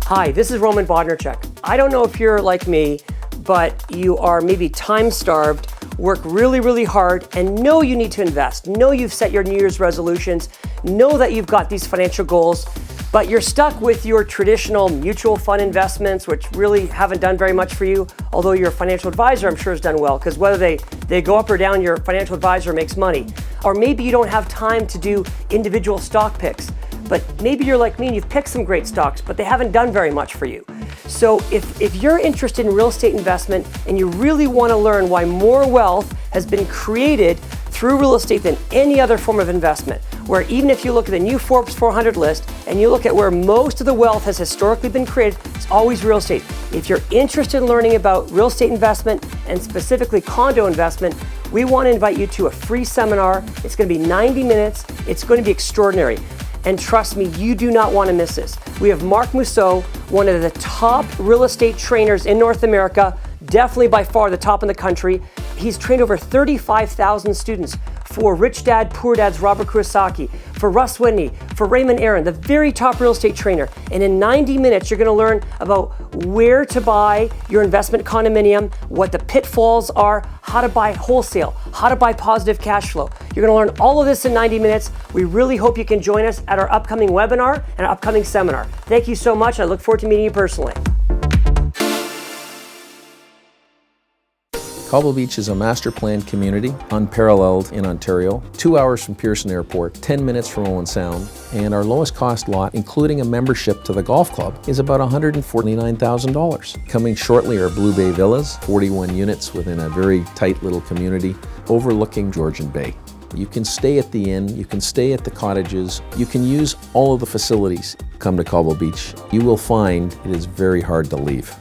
Hi, this is Roman Bodnarchuk. I don't know if you're like me, but you are maybe time-starved, work really, really hard, and know you need to invest. Know you've set your New Year's resolutions. Know that you've got these financial goals, but you're stuck with your traditional mutual fund investments, which really haven't done very much for you, although your financial advisor, I'm sure, has done well, because whether they go up or down, your financial advisor makes money. Or maybe you don't have time to do individual stock picks, but maybe you're like me and you've picked some great stocks, but they haven't done very much for you. So if you're interested in real estate investment and you really want to learn why more wealth has been created through real estate than any other form of investment, where even if you look at the new Forbes 400 list and you look at where most of the wealth has historically been created, it's always real estate. If you're interested in learning about real estate investment and specifically condo investment, we want to invite you to a free seminar. It's going to be 90 minutes. It's going to be extraordinary. And trust me, you do not want to miss this. We have Mark Mousseau, one of the top real estate trainers in North America, definitely by far the top in the country. He's trained over 35,000 students for Rich Dad, Poor Dad's Robert Kiyosaki, for Russ Whitney, for Raymond Aron, the very top real estate trainer. And in 90 minutes, you're going to learn about where to buy your investment condominium, what the pitfalls are, how to buy wholesale, how to buy positive cash flow. You're going to learn all of this in 90 minutes. We really hope you can join us at our upcoming webinar and our upcoming seminar. Thank you so much. I look forward to meeting you personally. Cobble Beach is a master planned community, unparalleled in Ontario, 2 hours from Pearson Airport, 10 minutes from Owen Sound, and our lowest cost lot, including a membership to the golf club, is about $149,000. Coming shortly are Blue Bay Villas, 41 units within a very tight little community overlooking Georgian Bay. You can stay at the inn, you can stay at the cottages, you can use all of the facilities. Come to Cobble Beach. You will find it is very hard to leave.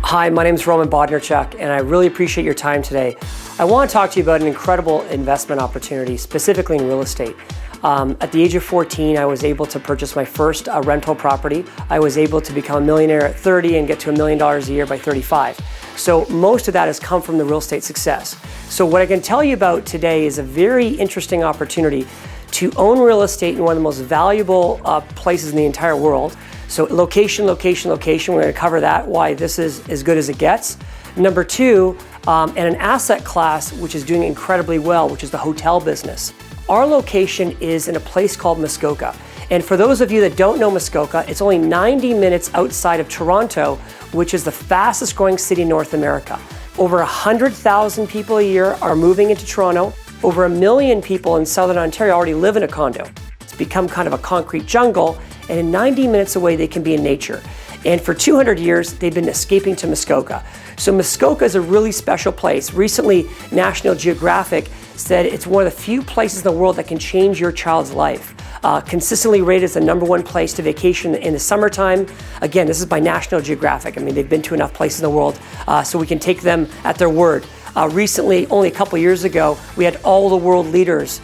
Hi, my name is Roman Bodnarchuk, and I really appreciate your time today. I want to talk to you about an incredible investment opportunity, specifically in real estate. At the age of 14, I was able to purchase my first rental property. I was able to become a millionaire at 30 and get to $1 million a year by 35. So most of that has come from the real estate success. So what I can tell you about today is a very interesting opportunity to own real estate in one of the most valuable places in the entire world. So location, location, location, we're going to cover that, why this is as good as it gets. Number two, and an asset class which is doing incredibly well, which is the hotel business. Our location is in a place called Muskoka. And for those of you that don't know Muskoka, it's only 90 minutes outside of Toronto, which is the fastest growing city in North America. Over 100,000 people a year are moving into Toronto. Over 1 million people in Southern Ontario already live in a condo. It's become kind of a concrete jungle, and in 90 minutes away, they can be in nature. And for 200 years, they've been escaping to Muskoka. So Muskoka is a really special place. Recently, National Geographic said it's one of the few places in the world that can change your child's life. Consistently rated as the #1 place to vacation in the summertime. Again, this is by National Geographic. I mean, they've been to enough places in the world, so we can take them at their word. Recently, only a couple years ago, we had all the world leaders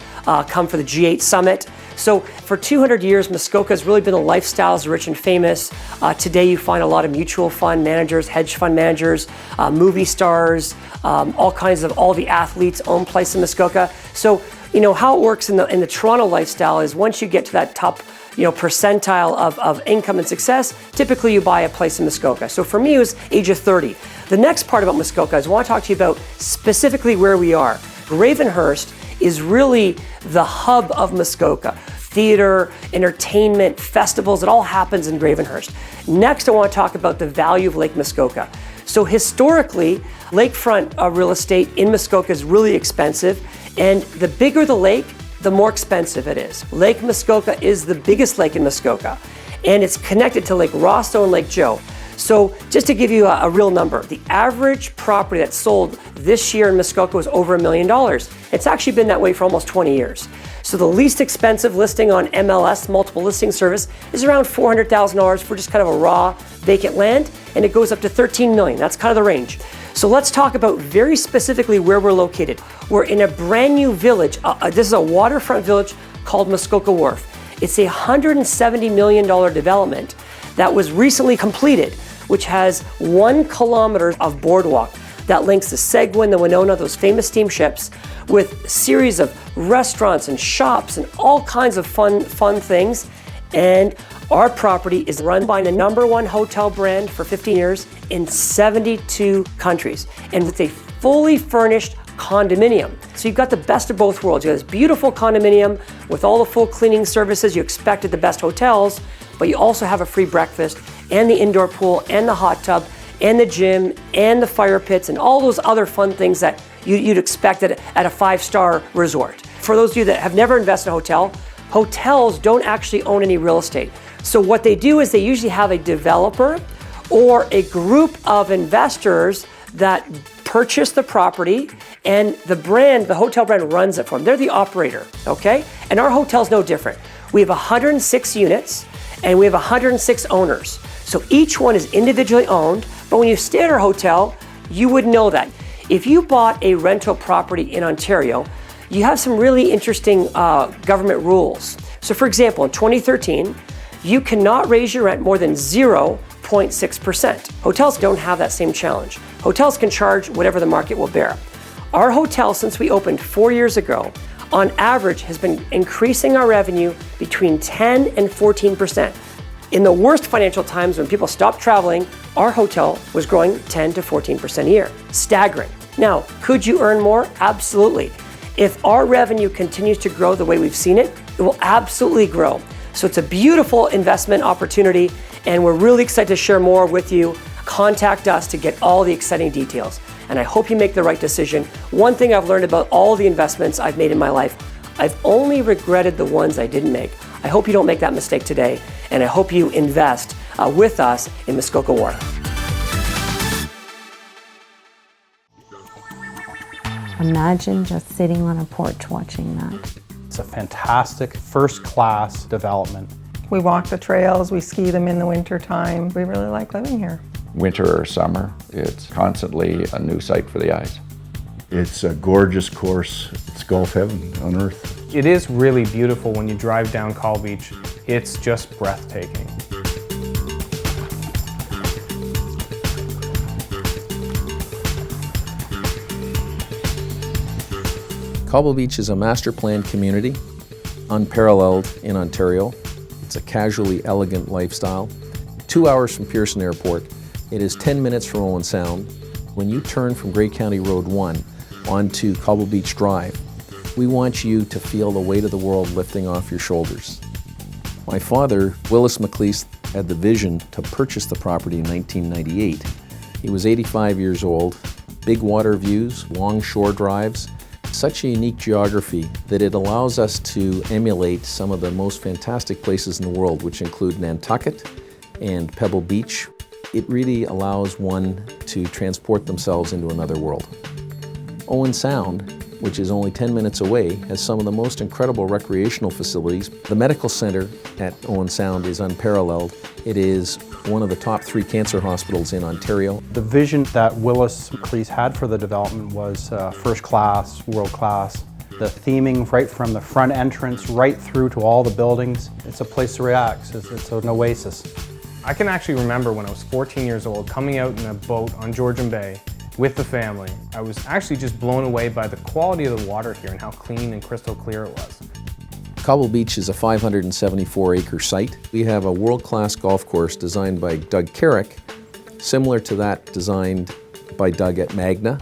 come for the G8 summit. So for 200 years, Muskoka has really been the lifestyles rich and famous. Today you find a lot of mutual fund managers, hedge fund managers, movie stars, all the athletes own place in Muskoka. So, you know, how it works in the Toronto lifestyle is once you get to that top, percentile of income and success, typically you buy a place in Muskoka. So for me, it was age of 30. The next part about Muskoka is I want to talk to you about specifically where we are. Gravenhurst is really the hub of Muskoka. Theater, entertainment, festivals, it all happens in Gravenhurst. Next, I want to talk about the value of Lake Muskoka. So historically, lakefront real estate in Muskoka is really expensive, and the bigger the lake, the more expensive it is. Lake Muskoka is the biggest lake in Muskoka, and it's connected to Lake Rosso and Lake Joe. So just to give you a real number, the average property that sold this year in Muskoka was over $1 million. It's actually been that way for almost 20 years. So the least expensive listing on MLS, multiple listing service, is around $400,000 for just kind of a raw vacant land, and it goes up to $13 million. That's kind of the range. So let's talk about very specifically where we're located. We're in a brand new village. This is a waterfront village called Muskoka Wharf. It's a $170 million development that was recently completed, which has 1 kilometer of boardwalk that links the Seguin, the Winona, those famous steamships, with a series of restaurants and shops and all kinds of fun things. And our property is run by the #1 hotel brand for 15 years in 72 countries. And with a fully furnished condominium. So you've got the best of both worlds. You have this beautiful condominium with all the full cleaning services you expect at the best hotels, but you also have a free breakfast and the indoor pool and the hot tub and the gym and the fire pits and all those other fun things that you'd expect at a 5-star resort. For those of you that have never invested in a hotel, hotels don't actually own any real estate. So what they do is they usually have a developer or a group of investors that purchase the property, and the hotel brand runs it for them. They're the operator, okay? And our hotel's no different. We have 106 units and we have 106 owners. So each one is individually owned, but when you stay at our hotel, you would know that. If you bought a rental property in Ontario, you have some really interesting government rules. So for example, in 2013, you cannot raise your rent more than 0.6%. Hotels don't have that same challenge. Hotels can charge whatever the market will bear. Our hotel, since we opened 4 years ago, on average has been increasing our revenue between 10 and 14%. In the worst financial times when people stopped traveling, our hotel was growing 10 to 14% a year. Staggering. Now, could you earn more? Absolutely. If our revenue continues to grow the way we've seen it, it will absolutely grow. So it's a beautiful investment opportunity, and we're really excited to share more with you. Contact us to get all the exciting details. And I hope you make the right decision. One thing I've learned about all the investments I've made in my life, I've only regretted the ones I didn't make. I hope you don't make that mistake today, and I hope you invest with us in Muskoka Water. Imagine just sitting on a porch watching that. It's a fantastic first-class development. We walk the trails, we ski them in the winter time. We really like living here. Winter or summer, it's constantly a new sight for the eyes. It's a gorgeous course. It's golf heaven on earth. It is really beautiful when you drive down Cobble Beach. It's just breathtaking. Cobble Beach is a master planned community, unparalleled in Ontario. It's a casually elegant lifestyle. 2 hours from Pearson Airport. It is 10 minutes from Owen Sound. When you turn from Grey County Road 1 onto Cobble Beach Drive, we want you to feel the weight of the world lifting off your shoulders. My father, Willis McLeese, had the vision to purchase the property in 1998. He was 85 years old, big water views, long shore drives, such a unique geography that it allows us to emulate some of the most fantastic places in the world, which include Nantucket and Pebble Beach. It really allows one to transport themselves into another world. Owen Sound, which is only 10 minutes away, has some of the most incredible recreational facilities. The medical center at Owen Sound is unparalleled. It is one of the top 3 cancer hospitals in Ontario. The vision that Willis McLeese had for the development was first class, world class. The theming right from the front entrance right through to all the buildings. It's a place to relax. It's an oasis. I can actually remember when I was 14 years old coming out in a boat on Georgian Bay with the family. I was actually just blown away by the quality of the water here and how clean and crystal clear it was. Cobble Beach is a 574-acre site. We have a world-class golf course designed by Doug Carrick, similar to that designed by Doug at Magna.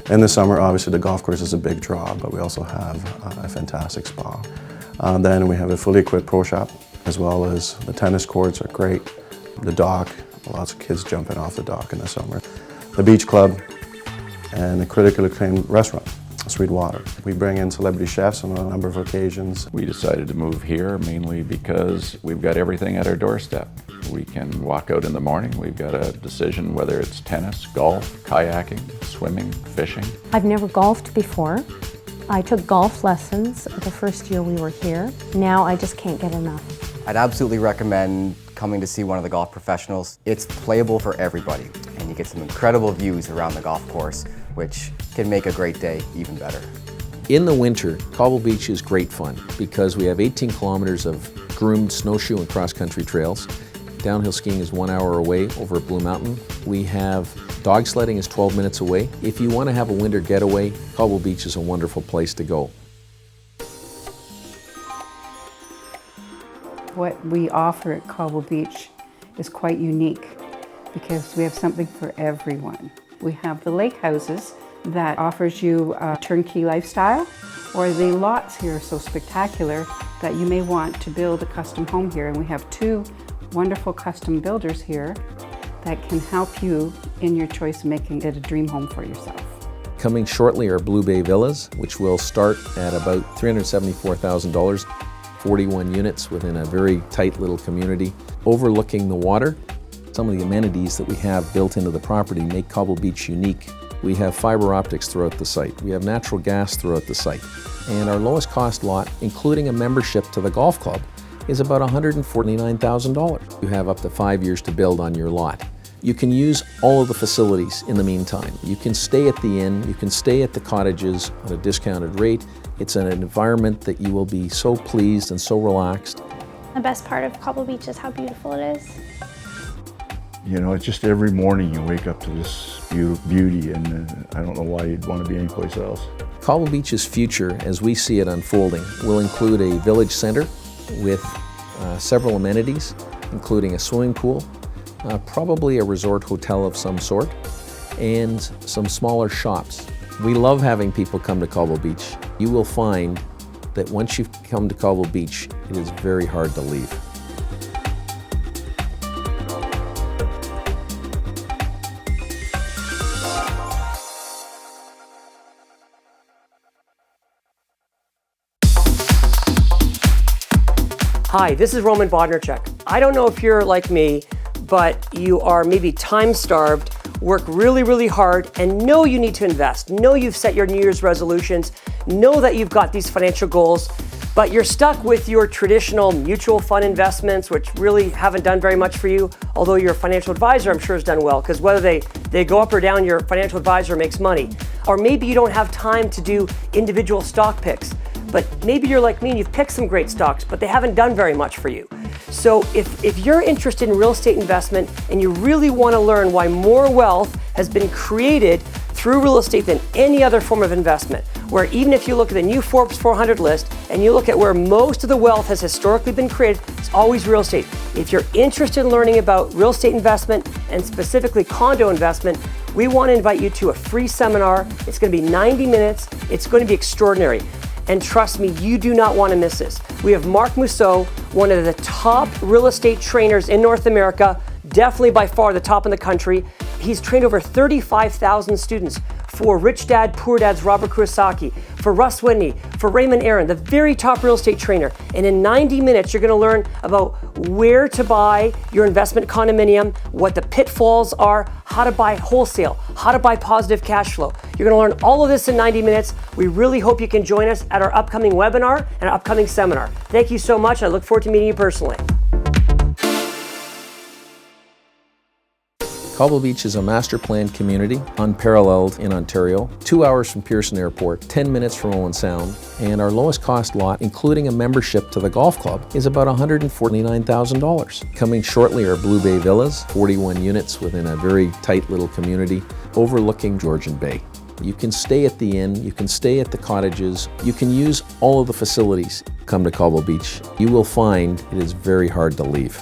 In the summer, obviously the golf course is a big draw, but we also have a fantastic spa. Then we have a fully equipped pro shop, as well as the tennis courts are great. The dock, lots of kids jumping off the dock in the summer. The beach club, and a critically acclaimed restaurant, Sweetwater. We bring in celebrity chefs on a number of occasions. We decided to move here mainly because we've got everything at our doorstep. We can walk out in the morning. We've got a decision whether it's tennis, golf, kayaking, swimming, fishing. I've never golfed before. I took golf lessons the first year we were here. Now I just can't get enough. I'd absolutely recommend coming to see one of the golf professionals. It's playable for everybody, and you get some incredible views around the golf course, which can make a great day even better. In the winter, Cobble Beach is great fun because we have 18 kilometers of groomed snowshoe and cross-country trails. Downhill skiing is 1 hour away over at Blue Mountain. We have dog sledding is 12 minutes away. If you want to have a winter getaway, Cobble Beach is a wonderful place to go. What we offer at Cobble Beach is quite unique because we have something for everyone. We have the lake houses that offers you a turnkey lifestyle, or the lots here are so spectacular that you may want to build a custom home here. And we have two wonderful custom builders here that can help you in your choice of making it a dream home for yourself. Coming shortly are Blue Bay Villas, which will start at about $374,000, 41 units within a very tight little community, overlooking the water. Some of the amenities that we have built into the property make Cobble Beach unique. We have fiber optics throughout the site. We have natural gas throughout the site. And our lowest cost lot, including a membership to the golf club, is about $149,000. You have up to 5 years to build on your lot. You can use all of the facilities in the meantime. You can stay at the inn, you can stay at the cottages at a discounted rate. It's an environment that you will be so pleased and so relaxed. The best part of Cobble Beach is how beautiful it is. You know, it's just every morning you wake up to this beauty, and I don't know why you'd want to be anyplace else. Cobble Beach's future, as we see it unfolding, will include a village center with several amenities, including a swimming pool, probably a resort hotel of some sort, and some smaller shops. We love having people come to Cobble Beach. You will find that once you've come to Cobble Beach, it is very hard to leave. Hi, this is Roman Bodnarchuk. I don't know if you're like me, but you are maybe time-starved, work really, really hard, and know you need to invest. Know you've set your New Year's resolutions. Know that you've got these financial goals, but you're stuck with your traditional mutual fund investments, which really haven't done very much for you, although your financial advisor, I'm sure, has done well, because whether they go up or down, your financial advisor makes money. Or maybe you don't have time to do individual stock picks. But maybe you're like me and you've picked some great stocks, but they haven't done very much for you. So if you're interested in real estate investment and you really want to learn why more wealth has been created through real estate than any other form of investment, where even if you look at the new Forbes 400 list and you look at where most of the wealth has historically been created, it's always real estate. If you're interested in learning about real estate investment and specifically condo investment, we want to invite you to a free seminar. It's going to be 90 minutes. It's going to be extraordinary. And trust me, you do not want to miss this. We have Mark Mousseau, one of the top real estate trainers in North America, definitely by far the top in the country. He's trained over 35,000 students for Rich Dad, Poor Dad's Robert Kiyosaki, for Russ Whitney, for Raymond Aron, the very top real estate trainer. And in 90 minutes, you're going to learn about where to buy your investment condominium, what the pitfalls are, how to buy wholesale, how to buy positive cash flow. You're going to learn all of this in 90 minutes. We really hope you can join us at our upcoming webinar and our upcoming seminar. Thank you so much. I look forward to meeting you personally. Cobble Beach is a master planned community, unparalleled in Ontario, 2 hours from Pearson Airport, 10 minutes from Owen Sound, and our lowest cost lot, including a membership to the golf club, is about $149,000. Coming shortly are Blue Bay Villas, 41 units within a very tight little community, overlooking Georgian Bay. You can stay at the inn, you can stay at the cottages, you can use all of the facilities. Come to Cobble Beach. You will find it is very hard to leave.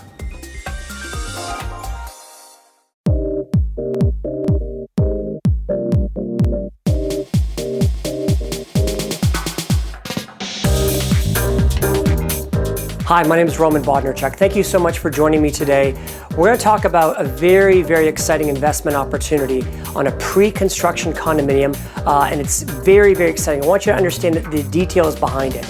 Hi, my name is Roman Bodnarchuk. Thank you so much for joining me today. We're going to talk about a very, very exciting investment opportunity on a pre-construction condominium, and it's very, very exciting. I want you to understand the details behind it.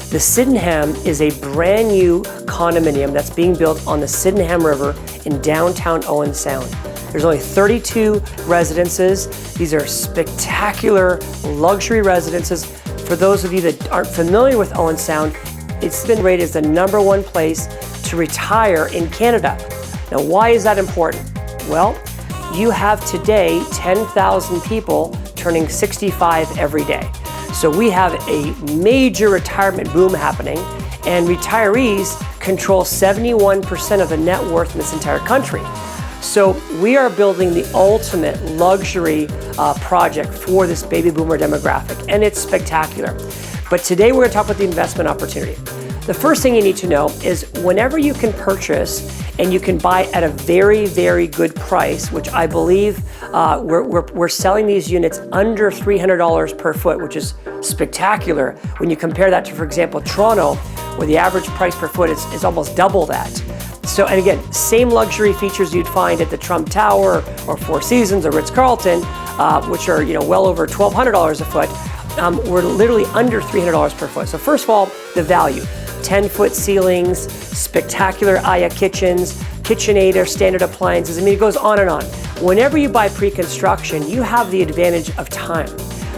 The Sydenham is a brand new condominium that's being built on the Sydenham River in downtown Owen Sound. There's only 32 residences. These are spectacular luxury residences. For those of you that aren't familiar with Owen Sound, it's been rated as the #1 place to retire in Canada. Now, why is that important? Well, you have today 10,000 people turning 65 every day. So we have a major retirement boom happening, and retirees control 71% of the net worth in this entire country. So we are building the ultimate luxury project for this baby boomer demographic, and it's spectacular. But today we're going to talk about the investment opportunity. The first thing you need to know is whenever you can purchase and you can buy at a very, very good price, which I believe we're selling these units under $300 per foot, which is spectacular when you compare that to, for example, Toronto, where the average price per foot is almost double that. So, and again, same luxury features you'd find at the Trump Tower or Four Seasons or Ritz-Carlton, which are well over $1,200 a foot. We're literally under $300 per foot. So first of all, the value. 10-foot ceilings, spectacular Aya kitchens, KitchenAid or standard appliances. I mean, it goes on and on. Whenever you buy pre-construction, you have the advantage of time.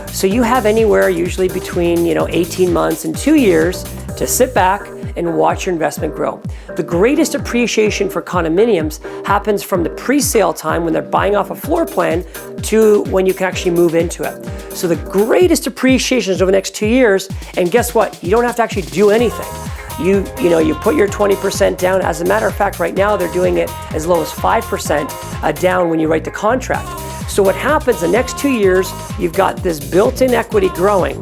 So you have anywhere usually between 18 months and 2 years to sit back and watch your investment grow. The greatest appreciation for condominiums happens from the pre-sale time when they're buying off a floor plan to when you can actually move into it. So the greatest appreciation is over the next 2 years, and guess what? You don't have to actually do anything. You put your 20% down. As a matter of fact, right now they're doing it as low as 5% down when you write the contract. So what happens the next 2 years, you've got this built-in equity growing.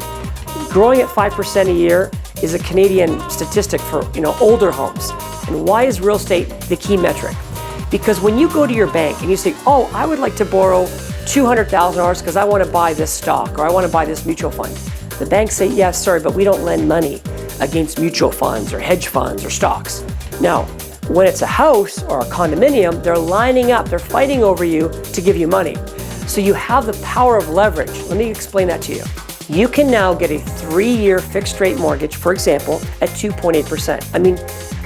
Growing at 5% a year is a Canadian statistic for older homes. And why is real estate the key metric? Because when you go to your bank and you say, oh, I would like to borrow $200,000 because I want to buy this stock or I want to buy this mutual fund. The banks say, yes, sorry, but we don't lend money against mutual funds or hedge funds or stocks. Now, when it's a house or a condominium, they're lining up, they're fighting over you to give you money. So you have the power of leverage. Let me explain that to you. You can now get a 3-year fixed rate mortgage, for example, at 2.8%. I mean,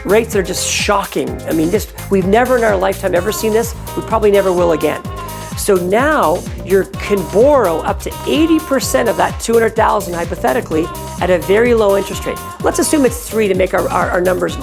rates are just shocking. I mean, we've never in our lifetime ever seen this. We probably never will again. So now you can borrow up to 80% of that $200,000 hypothetically at a very low interest rate. Let's assume it's 3 to make our numbers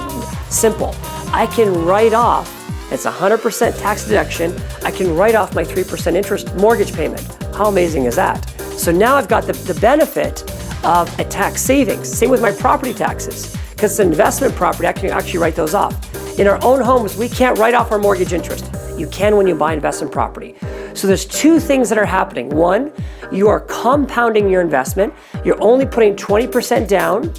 simple. I can write off, it's 100% tax deduction, I can write off my 3% interest mortgage payment. How amazing is that? So now I've got the benefit of a tax savings. Same with my property taxes. Because it's an investment property, I can actually write those off. In our own homes, we can't write off our mortgage interest. You can when you buy investment property. So there's 2 things that are happening. One, you are compounding your investment. You're only putting 20% down,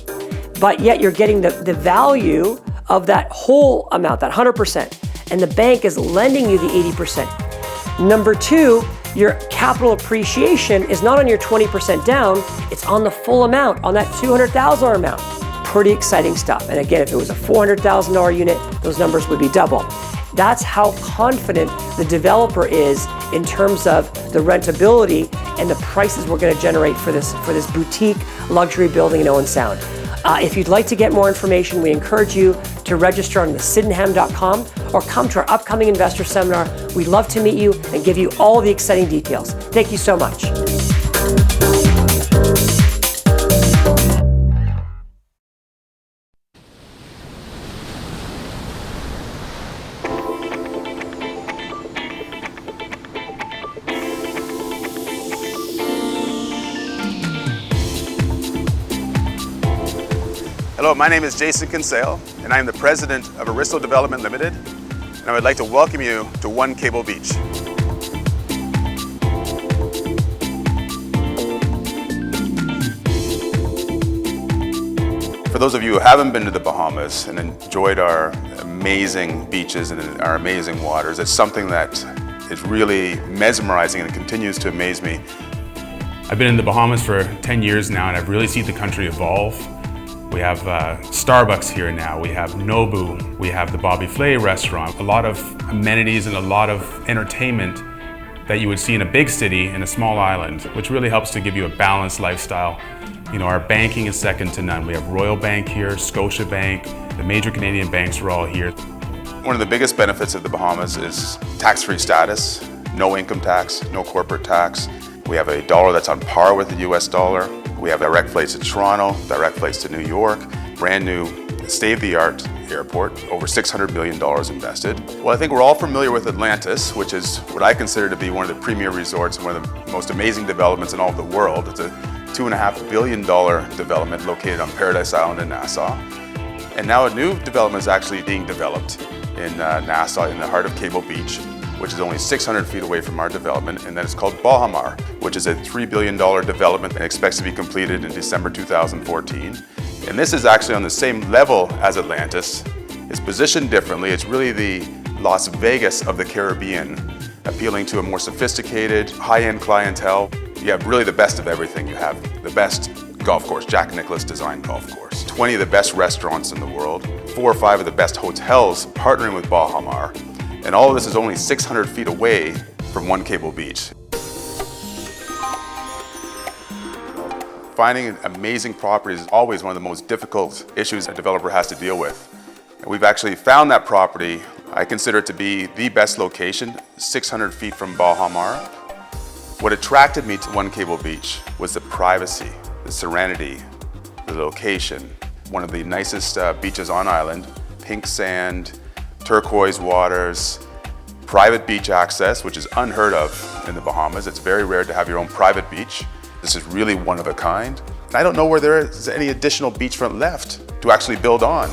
but yet you're getting the value of that whole amount, that 100%. And the bank is lending you the 80%. Number 2, your capital appreciation is not on your 20% down, it's on the full amount, on that $200,000 amount. Pretty exciting stuff. And again, if it was a $400,000 unit, those numbers would be double. That's how confident the developer is in terms of the rentability and the prices we're going to generate for this boutique luxury building in Owen Sound. If you'd like to get more information, we encourage you to register on the Sydenham.com or come to our upcoming investor seminar. We'd love to meet you and give you all the exciting details. Thank you so much. Hello, my name is Jason Kinsale, and I am the president of Aristo Development Limited, and I would like to welcome you to One Cobble Beach. For those of you who haven't been to the Bahamas and enjoyed our amazing beaches and our amazing waters, it's something that is really mesmerizing and continues to amaze me. I've been in the Bahamas for 10 years now, and I've really seen the country evolve. We have Starbucks here now, we have Nobu, we have the Bobby Flay restaurant, a lot of amenities and a lot of entertainment that you would see in a big city in a small island, which really helps to give you a balanced lifestyle. You know, our banking is second to none. We have Royal Bank here, Scotia Bank, the major Canadian banks are all here. One of the biggest benefits of the Bahamas is tax-free status, no income tax, no corporate tax. We have a dollar that's on par with the US dollar. We have direct flights to Toronto, direct flights to New York, brand new state-of-the-art airport, over $600 million invested. Well, I think we're all familiar with Atlantis, which is what I consider to be one of the premier resorts and one of the most amazing developments in all of the world. It's a $2.5 billion development located on Paradise Island in Nassau. And now a new development is actually being developed in Nassau, in the heart of Cobble Beach, which is only 600 feet away from our development, and that is called Bahamar, which is a $3 billion development and expects to be completed in December 2014. And this is actually on the same level as Atlantis. It's positioned differently. It's really the Las Vegas of the Caribbean, appealing to a more sophisticated, high-end clientele. You have really the best of everything. You have the best golf course, Jack Nicklaus designed golf course, 20 of the best restaurants in the world, 4 or 5 of the best hotels partnering with Bahamar, and all of this is only 600 feet away from One Cobble Beach. Finding amazing properties is always one of the most difficult issues a developer has to deal with. And we've actually found that property. I consider it to be the best location, 600 feet from Bahamar. What attracted me to One Cobble Beach was the privacy, the serenity, the location. One of the nicest beaches on island, pink sand, turquoise waters, private beach access, which is unheard of in the Bahamas. It's very rare to have your own private beach. This is really one of a kind. And I don't know where there is any additional beachfront left to actually build on.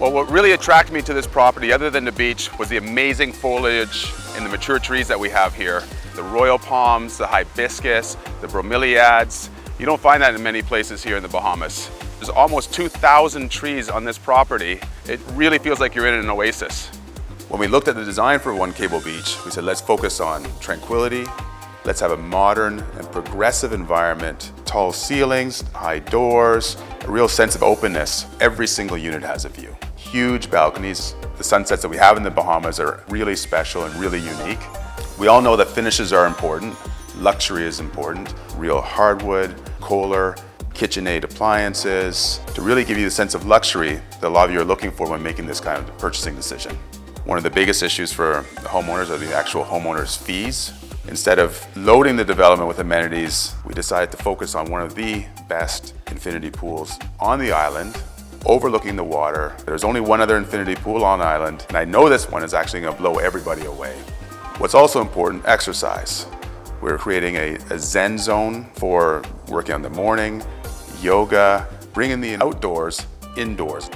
Well, what really attracted me to this property, other than the beach, was the amazing foliage and the mature trees that we have here. The royal palms, the hibiscus, the bromeliads. You don't find that in many places here in the Bahamas. There's almost 2,000 trees on this property. It really feels like you're in an oasis. When we looked at the design for One Cobble Beach, we said, let's focus on tranquility. Let's have a modern and progressive environment, tall ceilings, high doors, a real sense of openness. Every single unit has a view. Huge balconies. The sunsets that we have in the Bahamas are really special and really unique. We all know that finishes are important. Luxury is important. Real hardwood, Kohler, KitchenAid appliances, to really give you the sense of luxury that a lot of you are looking for when making this kind of purchasing decision. One of the biggest issues for the homeowners are the actual homeowners' fees. Instead of loading the development with amenities, we decided to focus on one of the best infinity pools on the island, overlooking the water. There's only one other infinity pool on island, and I know this one is actually going to blow everybody away. What's also important, exercise. We're creating a Zen zone for working on the morning, yoga, bringing the outdoors indoors.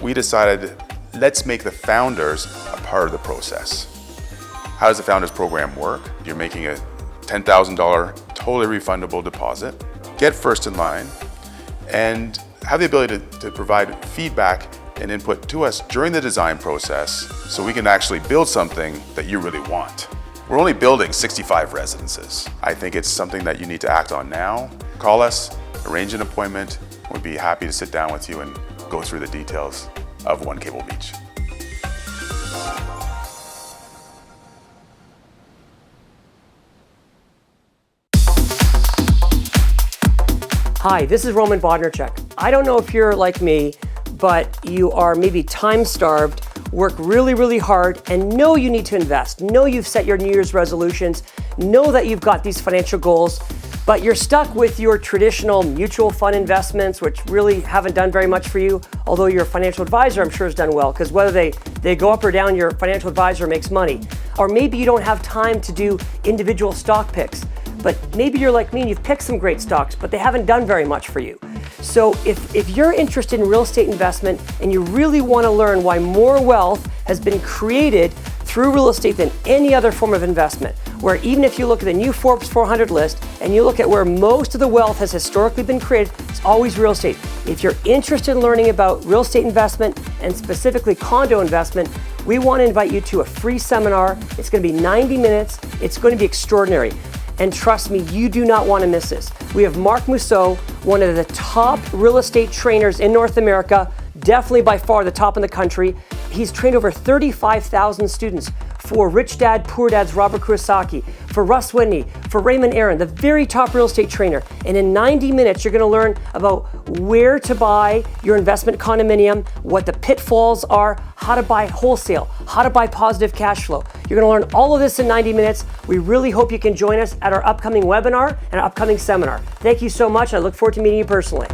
We decided, let's make the founders a part of the process. How does the Founders Program work? You're making a $10,000 totally refundable deposit, get first in line, and have the ability to provide feedback and input to us during the design process so we can actually build something that you really want. We're only building 65 residences. I think it's something that you need to act on now. Call us, arrange an appointment. We'd be happy to sit down with you and go through the details of One Cobble Beach. Hi, this is Roman Bodnarchuk. I don't know if you're like me, but you are maybe time-starved, work really, really hard, and know you need to invest. Know you've set your New Year's resolutions, know that you've got these financial goals, but you're stuck with your traditional mutual fund investments, which really haven't done very much for you, although your financial advisor, I'm sure, has done well, because whether they go up or down, your financial advisor makes money. Or maybe you don't have time to do individual stock picks. But maybe you're like me and you've picked some great stocks, but they haven't done very much for you. So if you're interested in real estate investment and you really want to learn why more wealth has been created through real estate than any other form of investment, where even if you look at the new Forbes 400 list and you look at where most of the wealth has historically been created, it's always real estate. If you're interested in learning about real estate investment and specifically condo investment, we want to invite you to a free seminar. It's going to be 90 minutes. It's going to be extraordinary. And trust me, you do not want to miss this. We have Mark Mousseau, one of the top real estate trainers in North America, definitely by far the top in the country. He's trained over 35,000 students for Rich Dad, Poor Dad's Robert Kiyosaki, for Russ Whitney, for Raymond Aron, the very top real estate trainer. And in 90 minutes, you're going to learn about where to buy your investment condominium, what the pitfalls are, how to buy wholesale, how to buy positive cash flow. You're going to learn all of this in 90 minutes. We really hope you can join us at our upcoming webinar and our upcoming seminar. Thank you so much. I look forward to meeting you personally.